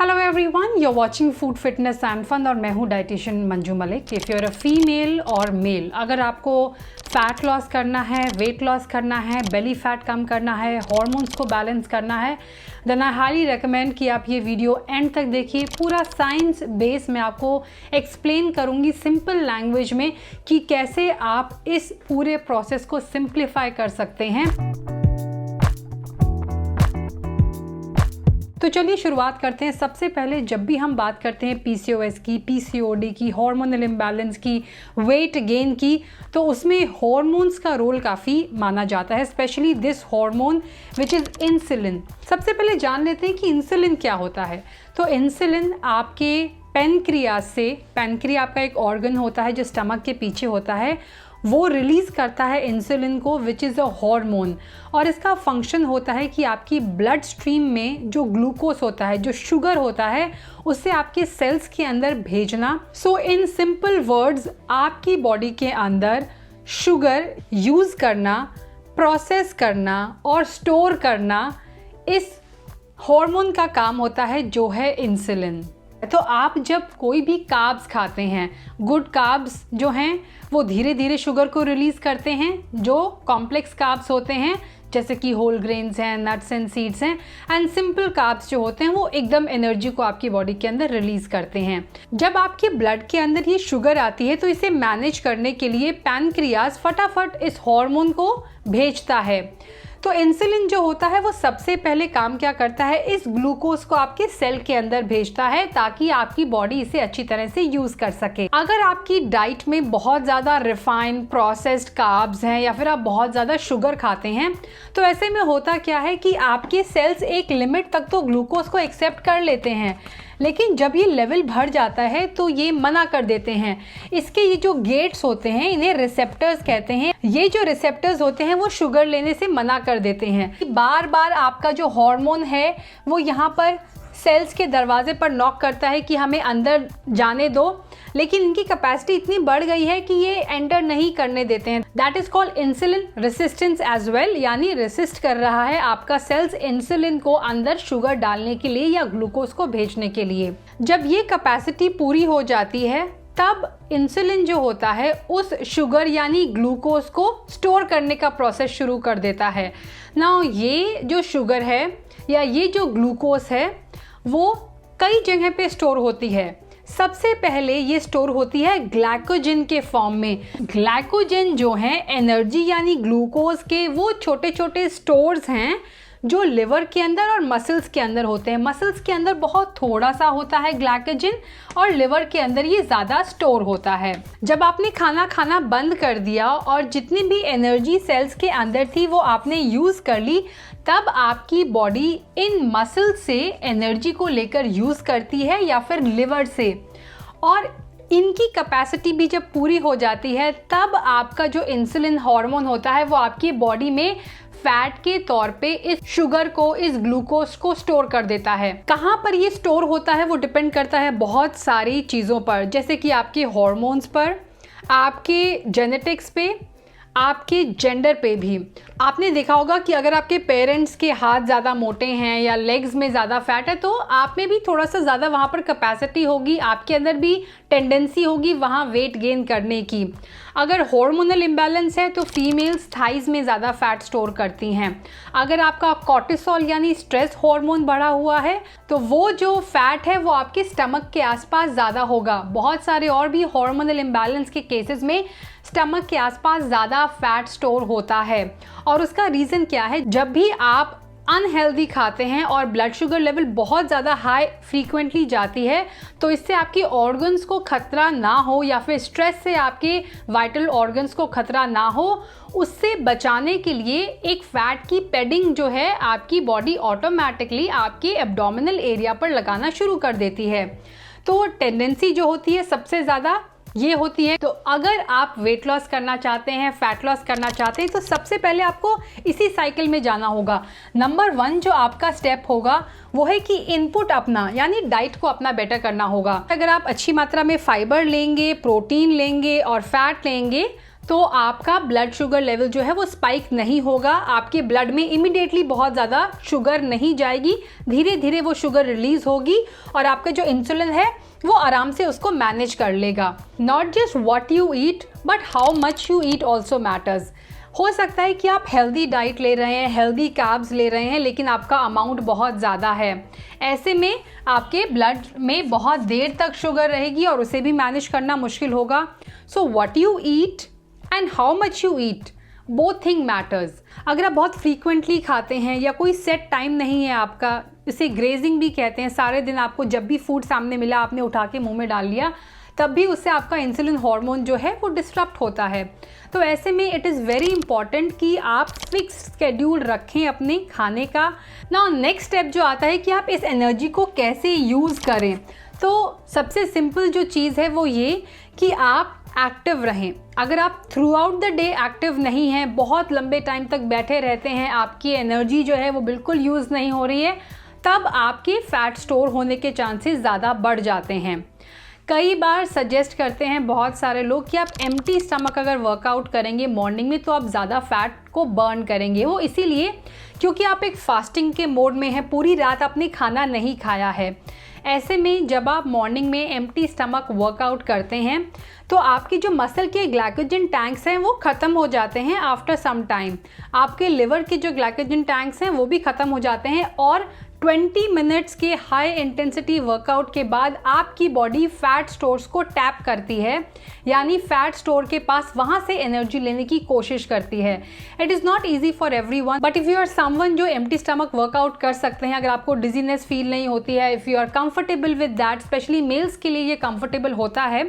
Hello everyone, you are watching food fitness and fun और मैं हूँ dietitian Manju Malik. If you are a female और male, अगर आपको फैट लॉस करना है, वेट लॉस करना है, बेली फैट कम करना है, हॉर्मोन्स को बैलेंस करना है, देन आई हाईली रिकमेंड कि आप ये वीडियो एंड तक देखिए। पूरा साइंस बेस मैं आपको एक्सप्लेन करूँगी सिंपल लैंग्वेज में कि कैसे आप इस पूरे प्रोसेस को सिंप्लीफाई कर सकते हैं। तो चलिए शुरुआत करते हैं। सबसे पहले जब भी हम बात करते हैं पीसीओएस की, पीसीओडी की, हार्मोनल इम्बैलेंस की, वेट गेन की, तो उसमें हार्मोन्स का रोल काफ़ी माना जाता है, specially this hormone which is insulin. सबसे पहले जान लेते हैं कि इंसुलिन क्या होता है। तो इंसुलिन आपके पैनक्रियाज से, पैनक्रिया आपका एक ऑर्गन होता है जो स्टमक के पीछे होता है, वो रिलीज़ करता है इंसुलिन को विच इज़ अ हार्मोन। और इसका फंक्शन होता है कि आपकी ब्लड स्ट्रीम में जो ग्लूकोज होता है, जो शुगर होता है, उससे आपके सेल्स के अंदर भेजना। सो इन सिंपल वर्ड्स, आपकी बॉडी के अंदर शुगर यूज़ करना, प्रोसेस करना और स्टोर करना, इस हार्मोन का काम होता है जो है इंसुलिन। तो आप जब कोई भी कार्ब्स खाते हैं, गुड कार्ब्स जो हैं वो धीरे धीरे शुगर को रिलीज़ करते हैं। जो कॉम्प्लेक्स कार्ब्स होते हैं जैसे कि होल ग्रेन्स हैं, नट्स एंड सीड्स हैं, एंड सिंपल कार्ब्स जो होते हैं वो एकदम एनर्जी को आपकी बॉडी के अंदर रिलीज़ करते हैं। जब आपके ब्लड के अंदर ये शुगर आती है तो इसे मैनेज करने के लिए पैनक्रियाज फटाफट इस हार्मोन को भेजता है। तो इंसुलिन जो होता है वो सबसे पहले काम क्या करता है, इस ग्लूकोज को आपके सेल के अंदर भेजता है ताकि आपकी बॉडी इसे अच्छी तरह से यूज कर सके। अगर आपकी डाइट में बहुत ज़्यादा रिफाइंड प्रोसेस्ड कार्ब्स हैं या फिर आप बहुत ज़्यादा शुगर खाते हैं, तो ऐसे में होता क्या है कि आपके सेल्स एक लिमिट तक तो ग्लूकोज को एक्सेप्ट कर लेते हैं, लेकिन जब ये लेवल बढ़ जाता है तो ये मना कर देते हैं। इसके ये जो गेट्स होते हैं इन्हें रिसेप्टर्स कहते हैं। ये जो रिसेप्टर्स होते हैं वो शुगर लेने से मना कर देते हैं। बार बार आपका जो हार्मोन है वो यहाँ पर सेल्स के दरवाजे पर नॉक करता है कि हमें अंदर जाने दो, लेकिन इनकी कैपेसिटी इतनी बढ़ गई है कि ये एंटर नहीं करने देते हैं। That is called insulin resistance as well, यानी रेसिस्ट कर रहा है आपका सेल्स इंसुलिन को अंदर शुगर डालने के लिए या ग्लूकोज को भेजने के लिए। जब ये कैपेसिटी पूरी हो जाती है तब इंसुलिन जो होता है उस शुगर यानी ग्लूकोज को स्टोर करने का प्रोसेस शुरू कर देता है। नाउ ये जो शुगर है या ये जो ग्लूकोज है वो कई जगह पे स्टोर होती है। सबसे पहले ये स्टोर होती है ग्लाइकोजन के फॉर्म में। ग्लाइकोजन जो है एनर्जी यानी ग्लूकोज के वो छोटे छोटे स्टोर्स हैं जो लिवर के अंदर और मसल्स के अंदर होते हैं। मसल्स के अंदर बहुत थोड़ा सा होता है ग्लाइकोजन और लिवर के अंदर ये ज़्यादा स्टोर होता है। जब आपने खाना खाना बंद कर दिया और जितनी भी एनर्जी सेल्स के अंदर थी वो आपने यूज़ कर ली, तब आपकी बॉडी इन मसल से एनर्जी को लेकर यूज़ करती है या फिर लिवर से, और इनकी कैपेसिटी भी जब पूरी हो जाती है तब आपका जो इंसुलिन हार्मोन होता है वो आपकी बॉडी में फैट के तौर पे इस शुगर को, इस ग्लूकोज को स्टोर कर देता है। कहाँ पर ये स्टोर होता है वो डिपेंड करता है बहुत सारी चीज़ों पर, जैसे कि आपके हार्मोन्स पर, आपके जेनेटिक्स पे, आपके जेंडर पे भी। आपने देखा होगा कि अगर आपके पेरेंट्स के हाथ ज़्यादा मोटे हैं या लेग्स में ज़्यादा फैट है तो आप में भी थोड़ा सा ज़्यादा वहाँ पर कैपेसिटी होगी, आपके अंदर भी टेंडेंसी होगी वहाँ वेट गेन करने की। अगर हार्मोनल इम्बैलेंस है तो फीमेल्स थाइज़ में ज़्यादा फैट स्टोर करती हैं। अगर आपका कॉर्टिसोल यानी स्ट्रेस हार्मोन बढ़ा हुआ है तो वो जो फैट है वो आपके स्टमक के आसपास ज़्यादा होगा। बहुत सारे और भी हार्मोनल इम्बैलेंस के केसेस में स्टमक के आसपास ज़्यादा फैट स्टोर होता है। और उसका रीज़न क्या है, जब भी आप अनहेल्दी खाते हैं और ब्लड शुगर लेवल बहुत ज़्यादा हाई फ्रीक्वेंटली जाती है तो इससे आपके ऑर्गन्स को खतरा ना हो या फिर स्ट्रेस से आपके वाइटल ऑर्गन्स को खतरा ना हो, उससे बचाने के लिए एक फैट की पैडिंग जो है आपकी बॉडी ऑटोमेटिकली आपके एब्डोमिनल एरिया पर लगाना शुरू कर देती है। तो टेंडेंसी जो होती है सबसे ज़्यादा ये होती है। तो अगर आप वेट लॉस करना चाहते हैं, फैट लॉस करना चाहते हैं, तो सबसे पहले आपको इसी साइकिल में जाना होगा। नंबर 1 जो आपका स्टेप होगा वो है कि इनपुट अपना यानी डाइट को अपना बेटर करना होगा। अगर आप अच्छी मात्रा में फाइबर लेंगे, प्रोटीन लेंगे और फैट लेंगे तो आपका ब्लड शुगर लेवल जो है वो स्पाइक नहीं होगा, आपके ब्लड में इमिडिएटली बहुत ज़्यादा शुगर नहीं जाएगी, धीरे धीरे वो शुगर रिलीज होगी और आपका जो इंसुलिन है वो आराम से उसको मैनेज कर लेगा। Not just what you eat but how much you eat also matters. हो सकता है कि आप हेल्दी डाइट ले रहे हैं, हेल्दी कार्ब्स ले रहे हैं, लेकिन आपका अमाउंट बहुत ज़्यादा है। ऐसे में आपके ब्लड में बहुत देर तक शुगर रहेगी और उसे भी मैनेज करना मुश्किल होगा। So what you eat and how much you eat, both thing matters. अगर आप बहुत फ्रीक्वेंटली खाते हैं या कोई सेट टाइम नहीं है आपका, इसे ग्रेजिंग भी कहते हैं, सारे दिन आपको जब भी फूड सामने मिला आपने उठा के मुंह में डाल लिया, तब भी उससे आपका इंसुलिन हार्मोन जो है वो डिस्टर्ब होता है। तो ऐसे में इट इज़ वेरी इंपॉर्टेंट कि आप फिक्स स्केड्यूल रखें अपने खाने का। नाउ नेक्स्ट स्टेप जो आता है कि आप इस एनर्जी को कैसे यूज़ करें। तो सबसे सिंपल जो चीज़ है वो ये कि आप एक्टिव रहें। अगर आप through out the day active नहीं हैं, बहुत लंबे टाइम तक बैठे रहते हैं, आपकी एनर्जी जो है वो बिल्कुल यूज़ नहीं हो रही है, तब आपके फैट स्टोर होने के चांसेस ज़्यादा बढ़ जाते हैं। कई बार सजेस्ट करते हैं बहुत सारे लोग कि आप एम्प्टी स्टमक अगर वर्कआउट करेंगे मॉर्निंग में तो आप ज़्यादा फैट को बर्न करेंगे। वो इसीलिए क्योंकि आप एक फास्टिंग के मोड में हैं, पूरी रात आपने खाना नहीं खाया है। ऐसे में जब आप मॉर्निंग में एम्प्टी स्टमक वर्कआउट करते हैं तो आपकी जो मसल के ग्लाइकोजन टैंक्स हैं वो ख़त्म हो जाते हैं आफ्टर सम टाइम। आपके लिवर के जो ग्लाइकोजन टैंक्स हैं वो भी ख़त्म हो जाते हैं और 20 मिनट्स के हाई इंटेंसिटी वर्कआउट के बाद आपकी बॉडी फैट स्टोर्स को टैप करती है, यानी फैट स्टोर के पास वहाँ से एनर्जी लेने की कोशिश करती है। It is not easy for everyone, but if you are someone जो एम्प्टी स्टमक वर्कआउट कर सकते हैं, अगर आपको डिजीनेस फील नहीं होती है, if you are comfortable with that, specially males के लिए ये कंफर्टेबल होता है,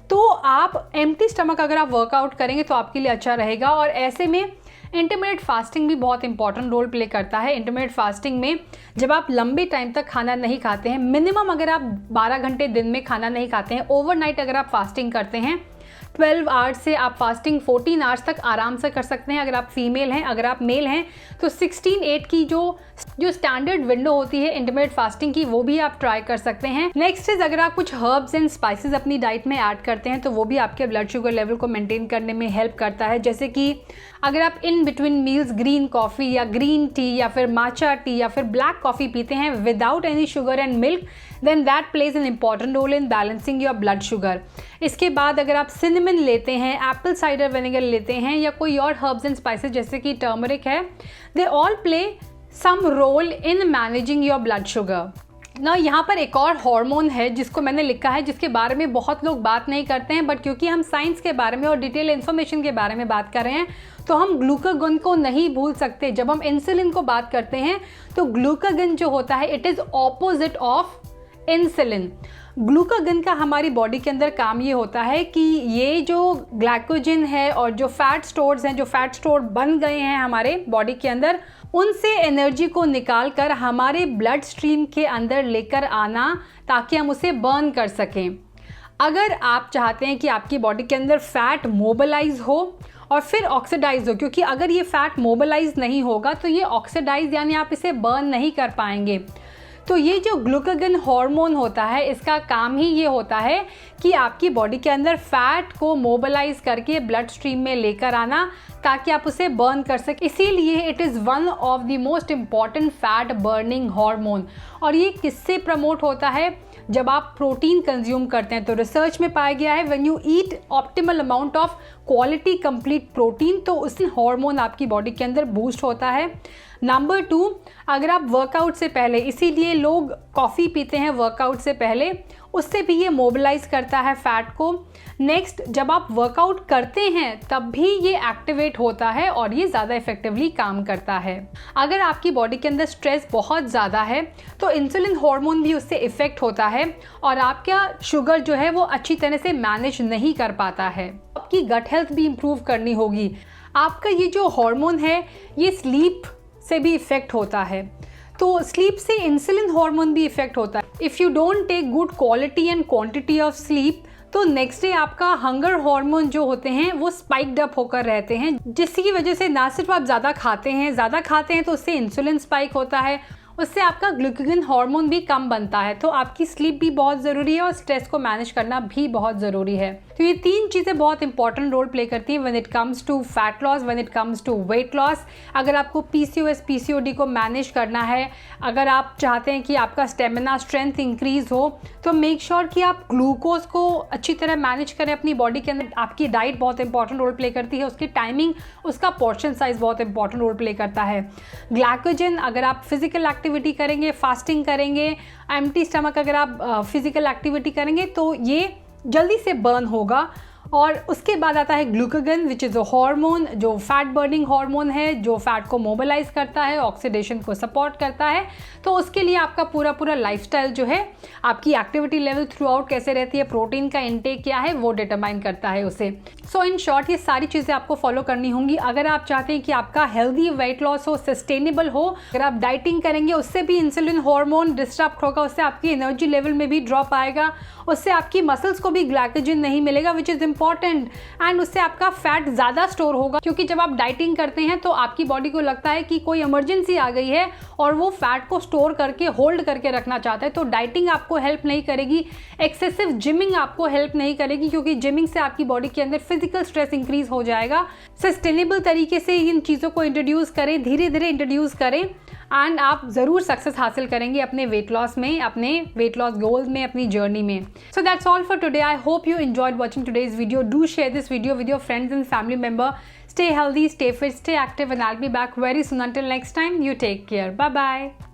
तो आप एम्प्टी स्टमक अगर आप वर्कआउट करेंगे तो आपके लिए अच्छा रहेगा। और ऐसे में इंटरमिटेंट फास्टिंग भी बहुत इंपॉर्टेंट रोल प्ले करता है। इंटरमिटेंट फास्टिंग में जब आप लंबे टाइम तक खाना नहीं खाते हैं, मिनिमम अगर आप 12 घंटे दिन में खाना नहीं खाते हैं, ओवरनाइट अगर आप फास्टिंग करते हैं, 12 आवर्स से आप फास्टिंग 14 आवर्स तक आराम से कर सकते हैं अगर आप फीमेल हैं। अगर आप मेल हैं तो 16-8 की जो स्टैंडर्ड विंडो होती है इंटरमिटेंट फास्टिंग की, वो भी आप ट्राई कर सकते हैं। नेक्स्ट इज अगर आप कुछ हर्ब्स एंड स्पाइसेस अपनी डाइट में ऐड करते हैं तो वो भी आपके ब्लड शुगर लेवल को मेंटेन करने में हेल्प करता है। जैसे कि अगर आप in between meals green coffee या ग्रीन टी या फिर माचा टी या फिर ब्लैक कॉफ़ी पीते हैं without any sugar and milk, then that plays an important role in balancing your blood sugar. इसके बाद अगर आप सिनेमन लेते हैं, एप्पल साइडर विनेगर लेते हैं या कोई और हर्ब्स एंड स्पाइसेस जैसे कि टर्मरिक है, they all play some role in managing your blood sugar. ना यहाँ पर एक और हार्मोन है जिसको मैंने लिखा है, जिसके बारे में बहुत लोग बात नहीं करते हैं, बट क्योंकि हम साइंस के बारे में और डिटेल इन्फॉर्मेशन के बारे में बात कर रहे हैं तो हम ग्लूकागन को नहीं भूल सकते। जब हम इंसुलिन को बात करते हैं तो ग्लूकागन जो होता है it is opposite of insulin. Glucagon का हमारी बॉडी के अंदर काम ये होता है कि ये जो ग्लाइकोजन है और जो फैट स्टोर्स हैं, जो फैट स्टोर बन गए हैं हमारे बॉडी के अंदर, उनसे एनर्जी को निकाल कर हमारे ब्लड स्ट्रीम के अंदर लेकर आना ताकि हम उसे बर्न कर सकें। अगर आप चाहते हैं कि आपकी बॉडी के अंदर फैट मोबिलाइज हो और फिर ऑक्सीडाइज हो, क्योंकि अगर ये फैट मोबिलाइज नहीं होगा तो ये ऑक्सीडाइज यानी आप इसे बर्न नहीं कर पाएंगे। तो ये जो ग्लूकागन हार्मोन होता है इसका काम ही ये होता है कि आपकी बॉडी के अंदर फैट को मोबिलाइज करके ब्लड स्ट्रीम में लेकर आना ताकि आप उसे बर्न कर सकें। इसीलिए it is one of the most important fat burning hormone. और ये किससे प्रमोट होता है? जब आप प्रोटीन कंज्यूम करते हैं। तो रिसर्च में पाया गया है when you eat optimal amount of quality complete protein तो उससे हार्मोन आपकी बॉडी के अंदर बूस्ट होता है। नंबर 2, अगर आप वर्कआउट से पहले, इसीलिए लोग कॉफ़ी पीते हैं वर्कआउट से पहले, उससे भी ये मोबिलाइज करता है फैट को। नेक्स्ट, जब आप वर्कआउट करते हैं तब भी ये एक्टिवेट होता है और ये ज़्यादा इफेक्टिवली काम करता है। अगर आपकी बॉडी के अंदर स्ट्रेस बहुत ज़्यादा है तो इंसुलिन हार्मोन भी उससे इफ़ेक्ट होता है और आपका शुगर जो है वो अच्छी तरह से मैनेज नहीं कर पाता है। आपकी गट हेल्थ भी इम्प्रूव करनी होगी। आपका ये जो हार्मोन है ये स्लीप से भी इफ़ेक्ट होता है, तो स्लीप से इंसुलिन हार्मोन भी इफ़ेक्ट होता है। If you don't take good quality and quantity of sleep तो नेक्स्ट डे आपका हंगर हार्मोन जो होते हैं वो स्पाइक्ड अप होकर रहते हैं, जिसकी वजह से ना सिर्फ आप ज़्यादा खाते हैं तो उससे इंसुलिन स्पाइक होता है उससे आपका ग्लूकागन हार्मोन भी कम बनता है। तो आपकी स्लीप भी बहुत ज़रूरी है और स्ट्रेस को मैनेज करना भी बहुत ज़रूरी है। तो ये 3 चीज़ें बहुत इंपॉर्टेंट रोल प्ले करती हैं when it comes to fat loss, when it comes to weight loss. अगर आपको PCOS PCOD को मैनेज करना है, अगर आप चाहते हैं कि आपका स्टेमिना स्ट्रेंथ इंक्रीज हो, तो मेक श्योर कि आप ग्लूकोज को अच्छी तरह मैनेज करें अपनी बॉडी के अंदर। आपकी डाइट बहुत इंपॉर्टेंट रोल प्ले करती है, उसकी टाइमिंग, उसका पोर्शन साइज बहुत इंपॉर्टेंट रोल प्ले करता है। ग्लाइकोजन, अगर आप फिजिकल एक्टिविटी करेंगे, फास्टिंग करेंगे, एम्प्टी स्टमक अगर आप फिजिकल एक्टिविटी करेंगे, तो ये जल्दी से बर्न होगा। और उसके बाद आता है glucagon, which is a hormone, जो फैट बर्निंग हार्मोन है, जो फैट को मोबिलाइज करता है, ऑक्सीडेशन को सपोर्ट करता है। तो उसके लिए आपका पूरा लाइफस्टाइल जो है, आपकी एक्टिविटी लेवल थ्रू आउट कैसे रहती है, प्रोटीन का इंटेक क्या है, वो डिटरमाइन करता है उसे। सो इन शॉर्ट ये सारी चीज़ें आपको फॉलो करनी होंगी अगर आप चाहते हैं कि आपका हेल्दी वेट लॉस हो, सस्टेनेबल हो। अगर आप डाइटिंग करेंगे, उससे भी इंसुलिन हार्मोन डिस्टर्ब होगा, उससे आपकी एनर्जी लेवल में भी ड्रॉप आएगा, उससे आपकी मसल्स को भी ग्लाइकोजन नहीं मिलेगा, विच इज़ इंपॉर्टेंट, एंड उससे आपका फैट ज़्यादा स्टोर होगा। क्योंकि जब आप डाइटिंग करते हैं तो आपकी बॉडी को लगता है कि कोई इमरजेंसी आ गई है और वो फैट को स्टोर करके होल्ड करके रखना चाहता है। तो डाइटिंग आपको हेल्प नहीं करेगी, एक्सेसिव जिमिंग आपको हेल्प नहीं करेगी, क्योंकि जिमिंग से आपकी बॉडी के अंदर फिजिकल स्ट्रेस इंक्रीज हो जाएगा। सस्टेनेबल तरीके से इन चीज़ों को इंट्रोड्यूस करें, धीरे धीरे इंट्रोड्यूस करें, एंड आप ज़रूर सक्सेस हासिल करेंगे अपने वेट लॉस में, अपने वेट लॉस गोल्स में, अपनी जर्नी में। So that's all for today. I hope you enjoyed watching today's video. Do share this video with your friends and family member. Stay healthy, stay fit, stay active, and I'll be back very soon. Until next time, you take care. Bye bye.